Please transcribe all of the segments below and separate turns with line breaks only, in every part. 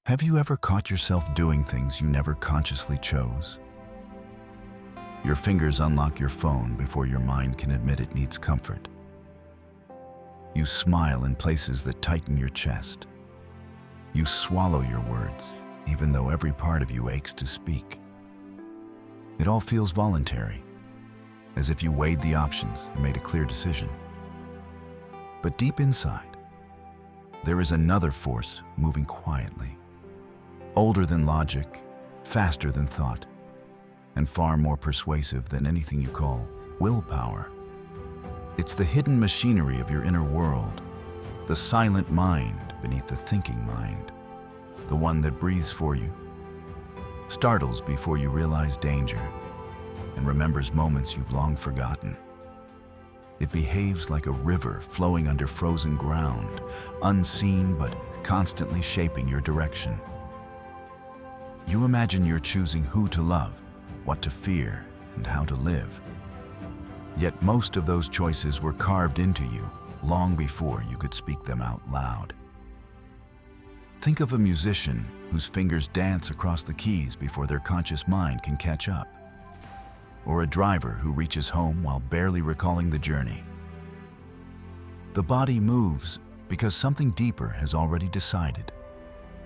Have you ever caught yourself doing things you never consciously chose? Your fingers unlock your phone before your mind can admit it needs comfort. You smile in places that tighten your chest. You swallow your words, even though every part of you aches to speak. It all feels voluntary, as if you weighed the options and made a clear decision. But deep inside, there is another force moving quietly. Older than logic, faster than thought, and far more persuasive than anything you call willpower. It's the hidden machinery of your inner world, the silent mind beneath the thinking mind, the one that breathes for you, startles before you realize danger, and remembers moments you've long forgotten. It behaves like a river flowing under frozen ground, unseen but constantly shaping your direction. You imagine you're choosing who to love, what to fear, and how to live. Yet most of those choices were carved into you long before you could speak them out loud. Think of a musician whose fingers dance across the keys before their conscious mind can catch up, or a driver who reaches home while barely recalling the journey. The body moves because something deeper has already decided.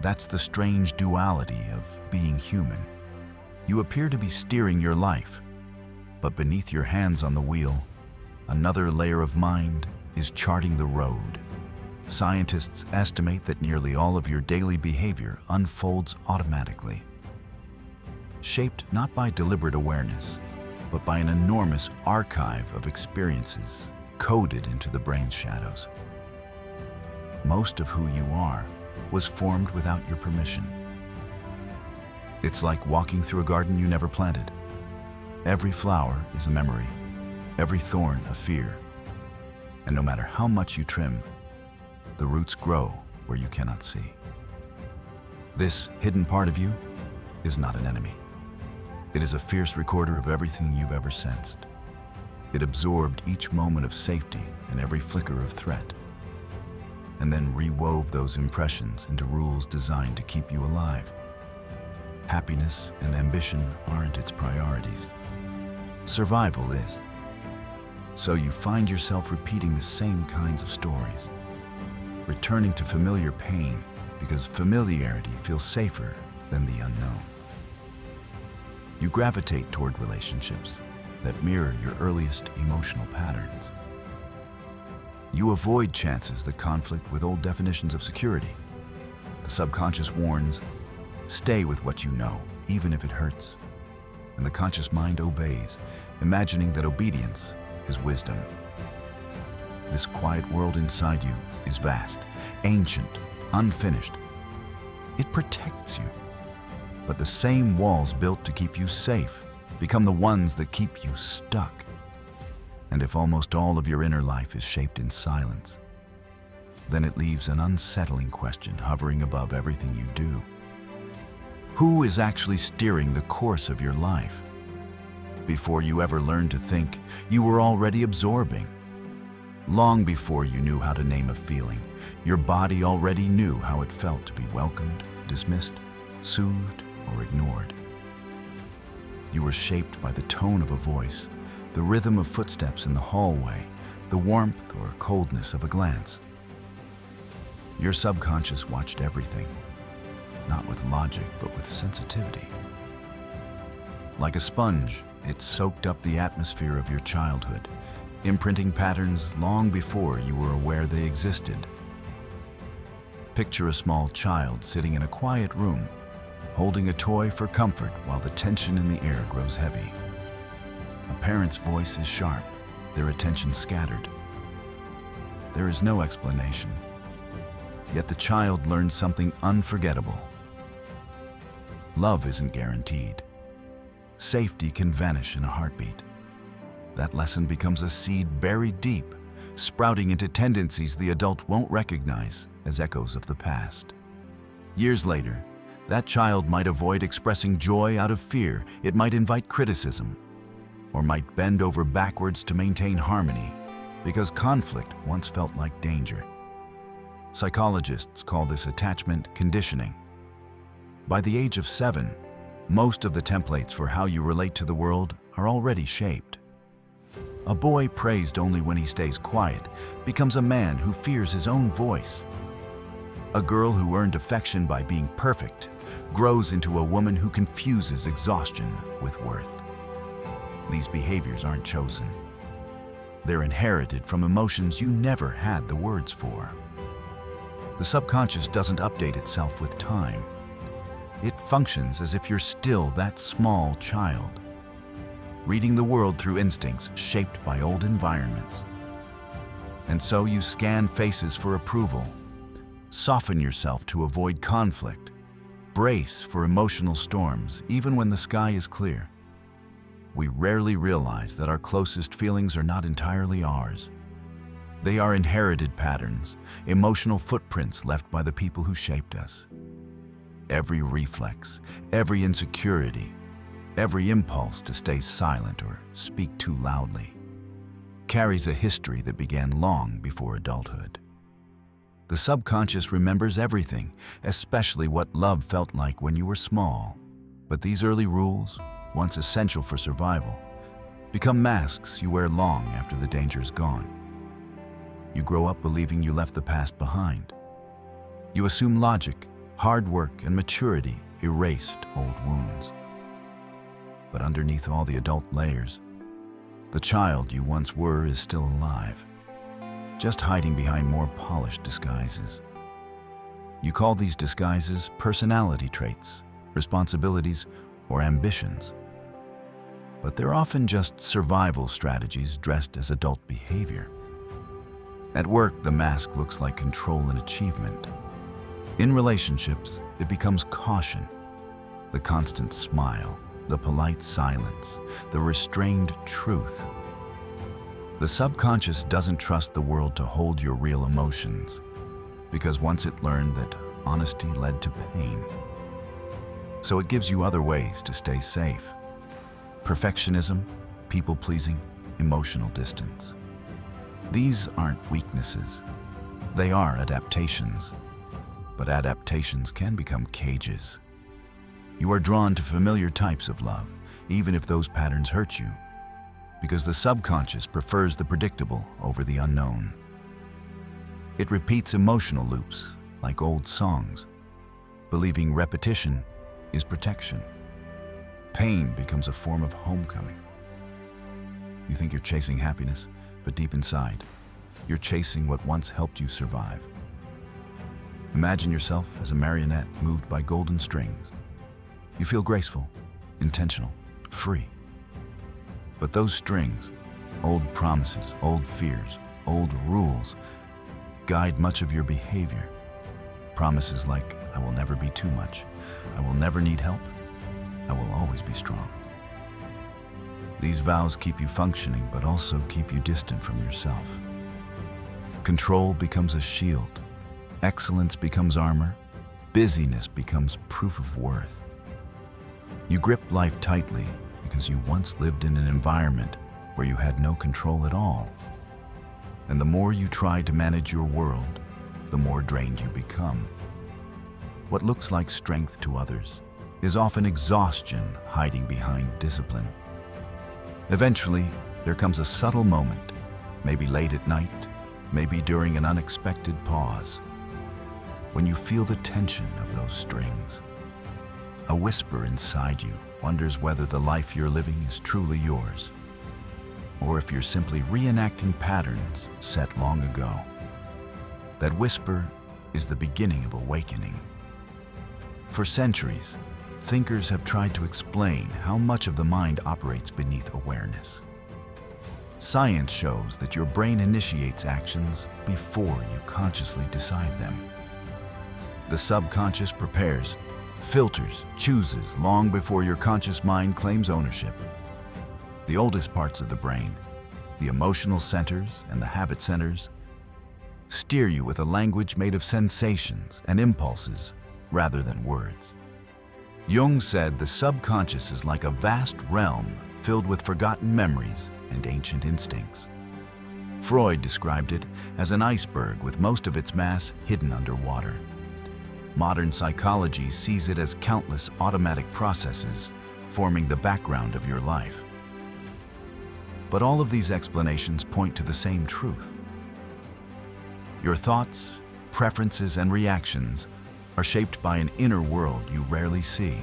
That's the strange duality of being human. You appear to be steering your life, but beneath your hands on the wheel, another layer of mind is charting the road. Scientists estimate that nearly all of your daily behavior unfolds automatically, shaped not by deliberate awareness, but by an enormous archive of experiences coded into the brain's shadows. Most of who you are was formed without your permission. It's like walking through a garden you never planted. Every flower is a memory, every thorn a fear, and no matter how much you trim, the roots grow where you cannot see. This hidden part of you is not an enemy. It is a fierce recorder of everything you've ever sensed. It absorbed each moment of safety and every flicker of threat, and then rewove those impressions into rules designed to keep you alive. Happiness and ambition aren't its priorities. Survival is. So you find yourself repeating the same kinds of stories, returning to familiar pain because familiarity feels safer than the unknown. You gravitate toward relationships that mirror your earliest emotional patterns. You avoid chances that conflict with old definitions of security. The subconscious warns, stay with what you know, even if it hurts. And the conscious mind obeys, imagining that obedience is wisdom. This quiet world inside you is vast, ancient, unfinished. It protects you. But the same walls built to keep you safe become the ones that keep you stuck. And if almost all of your inner life is shaped in silence, then it leaves an unsettling question hovering above everything you do. Who is actually steering the course of your life? Before you ever learned to think, you were already absorbing. Long before you knew how to name a feeling, your body already knew how it felt to be welcomed, dismissed, soothed, or ignored. You were shaped by the tone of a voice, the rhythm of footsteps in the hallway, the warmth or coldness of a glance. Your subconscious watched everything, not with logic, but with sensitivity. Like a sponge, it soaked up the atmosphere of your childhood, imprinting patterns long before you were aware they existed. Picture a small child sitting in a quiet room, holding a toy for comfort while the tension in the air grows heavy. A parent's voice is sharp, their attention scattered. There is no explanation, yet the child learns something unforgettable. Love isn't guaranteed. Safety can vanish in a heartbeat. That lesson becomes a seed buried deep, sprouting into tendencies the adult won't recognize as echoes of the past. Years later, that child might avoid expressing joy out of fear. It might invite criticism, or might bend over backwards to maintain harmony, because conflict once felt like danger. Psychologists call this attachment conditioning, By the age of 7, most of the templates for how you relate to the world are already shaped. A boy praised only when he stays quiet becomes a man who fears his own voice. A girl who earned affection by being perfect grows into a woman who confuses exhaustion with worth. These behaviors aren't chosen. They're inherited from emotions you never had the words for. The subconscious doesn't update itself with time. It functions as if you're still that small child, reading the world through instincts shaped by old environments. And so you scan faces for approval, soften yourself to avoid conflict, brace for emotional storms even when the sky is clear. We rarely realize that our closest feelings are not entirely ours. They are inherited patterns, emotional footprints left by the people who shaped us. Every reflex, every insecurity, every impulse to stay silent or speak too loudly carries a history that began long before adulthood. The subconscious remembers everything, especially what love felt like when you were small. But these early rules, once essential for survival, become masks you wear long after the danger's gone. You grow up believing you left the past behind. You assume logic, hard work, and maturity erased old wounds. But underneath all the adult layers, the child you once were is still alive, just hiding behind more polished disguises. You call these disguises personality traits, responsibilities, or ambitions. But they're often just survival strategies dressed as adult behavior. At work, the mask looks like control and achievement. In relationships, it becomes caution, the constant smile, the polite silence, the restrained truth. The subconscious doesn't trust the world to hold your real emotions, because once it learned that honesty led to pain. So it gives you other ways to stay safe. Perfectionism, people-pleasing, emotional distance. These aren't weaknesses. They are adaptations. But adaptations can become cages. You are drawn to familiar types of love, even if those patterns hurt you, because the subconscious prefers the predictable over the unknown. It repeats emotional loops like old songs, believing repetition is protection. Pain becomes a form of homecoming. You think you're chasing happiness, but deep inside, you're chasing what once helped you survive. Imagine yourself as a marionette moved by golden strings. You feel graceful, intentional, free. But those strings, old promises, old fears, old rules, guide much of your behavior. Promises like, I will never be too much, I will never need help, I will always be strong. These vows keep you functioning, but also keep you distant from yourself. Control becomes a shield. Excellence becomes armor. Busyness becomes proof of worth. You grip life tightly because you once lived in an environment where you had no control at all. And the more you try to manage your world, the more drained you become. What looks like strength to others is often exhaustion hiding behind discipline. Eventually, there comes a subtle moment, maybe late at night, maybe during an unexpected pause, when you feel the tension of those strings. A whisper inside you wonders whether the life you're living is truly yours, or if you're simply reenacting patterns set long ago. That whisper is the beginning of awakening. For centuries, thinkers have tried to explain how much of the mind operates beneath awareness. Science shows that your brain initiates actions before you consciously decide them. The subconscious prepares, filters, chooses long before your conscious mind claims ownership. The oldest parts of the brain, the emotional centers and the habit centers, steer you with a language made of sensations and impulses rather than words. Jung said the subconscious is like a vast realm filled with forgotten memories and ancient instincts. Freud described it as an iceberg with most of its mass hidden underwater. Modern psychology sees it as countless automatic processes forming the background of your life. But all of these explanations point to the same truth. Your thoughts, preferences, and reactions are shaped by an inner world you rarely see.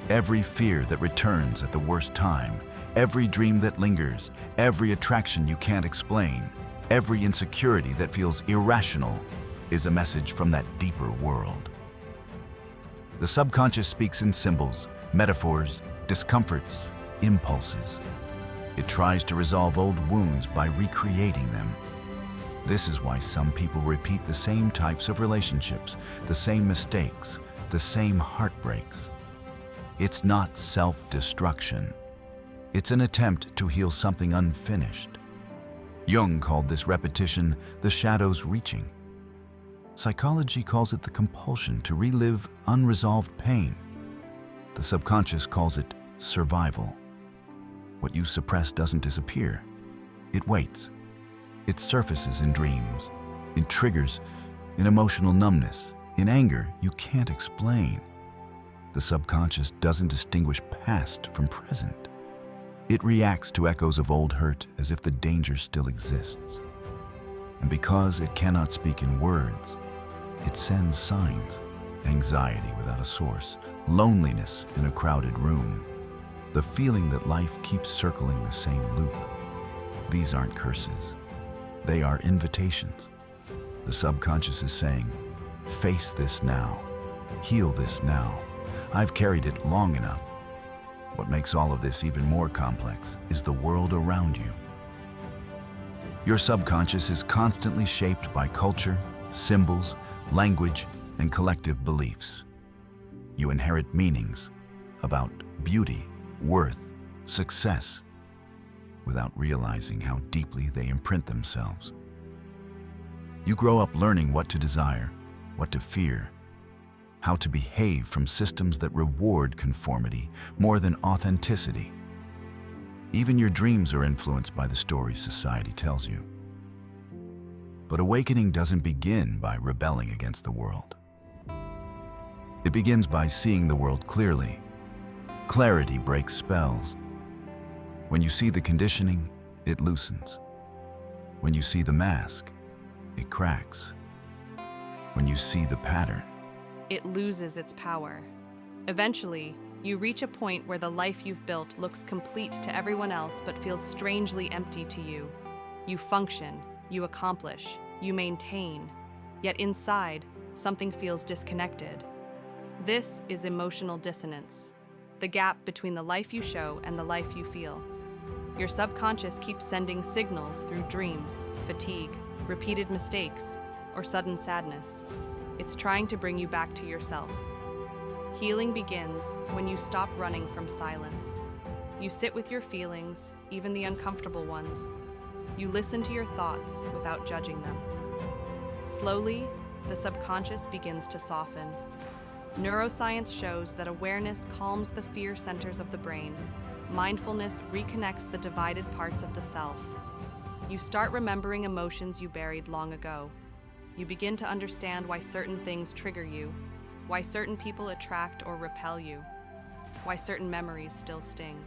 Every fear that returns at the worst time, every dream that lingers, every attraction you can't explain, every insecurity that feels irrational is a message from that deeper world. The subconscious speaks in symbols, metaphors, discomforts, impulses. It tries to resolve old wounds by recreating them. This is why some people repeat the same types of relationships, the same mistakes, the same heartbreaks. It's not self-destruction. It's an attempt to heal something unfinished. Jung called this repetition the shadow's reaching. Psychology calls it the compulsion to relive unresolved pain. The subconscious calls it survival. What you suppress doesn't disappear. It waits. It surfaces in dreams, in triggers, in emotional numbness, in anger you can't explain. The subconscious doesn't distinguish past from present. It reacts to echoes of old hurt as if the danger still exists. And because it cannot speak in words, it sends signs: anxiety without a source, loneliness in a crowded room, the feeling that life keeps circling the same loop. These aren't curses. They are invitations. The subconscious is saying, face this now, heal this now. I've carried it long enough. What makes all of this even more complex is the world around you. Your subconscious is constantly shaped by culture, symbols, language, and collective beliefs. You inherit meanings about beauty, worth, success, without realizing how deeply they imprint themselves. You grow up learning what to desire, what to fear, how to behave from systems that reward conformity more than authenticity. Even your dreams are influenced by the stories society tells you. But awakening doesn't begin by rebelling against the world. It begins by seeing the world clearly. Clarity breaks spells. When you see the conditioning, it loosens. When you see the mask, it cracks. When you see the pattern,
it loses its power. Eventually, you reach a point where the life you've built looks complete to everyone else but feels strangely empty to you. You function, you accomplish, you maintain, yet inside, something feels disconnected. This is emotional dissonance, the gap between the life you show and the life you feel. Your subconscious keeps sending signals through dreams, fatigue, repeated mistakes, or sudden sadness. It's trying to bring you back to yourself. Healing begins when you stop running from silence. You sit with your feelings, even the uncomfortable ones. You listen to your thoughts without judging them. Slowly, the subconscious begins to soften. Neuroscience shows that awareness calms the fear centers of the brain. Mindfulness reconnects the divided parts of the self. You start remembering emotions you buried long ago. You begin to understand why certain things trigger you, why certain people attract or repel you, why certain memories still sting.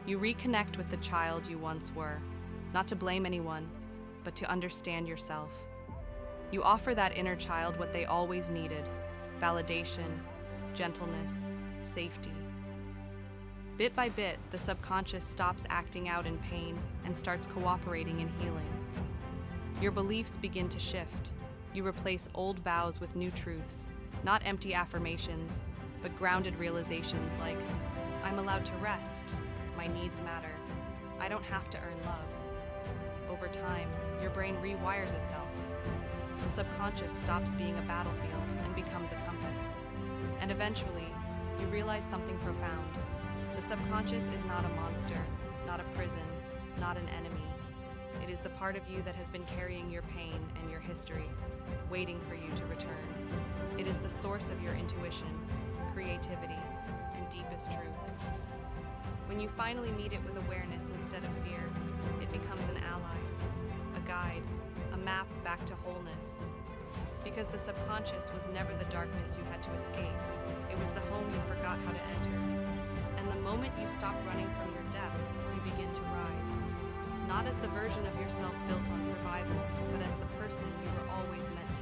You reconnect with the child you once were, not to blame anyone, but to understand yourself. You offer that inner child what they always needed: validation, gentleness, safety. Bit by bit, the subconscious stops acting out in pain and starts cooperating in healing. Your beliefs begin to shift. You replace old vows with new truths, not empty affirmations, but grounded realizations like, I'm allowed to rest, my needs matter, I don't have to earn love. Over time, your brain rewires itself. The subconscious stops being a battlefield and becomes a compass. And eventually, you realize something profound. The subconscious is not a monster, not a prison, not an enemy. It is the part of you that has been carrying your pain and your history, waiting for you to return. It is the source of your intuition, creativity, and deepest truths. When you finally meet it with awareness instead of fear, it becomes an ally, a guide, a map back to wholeness. Because the subconscious was never the darkness you had to escape. It was the home you forgot how to enter. And the moment you stop running from your depths, you begin to rise. Not as the version of yourself built on survival, but as the person you were always meant to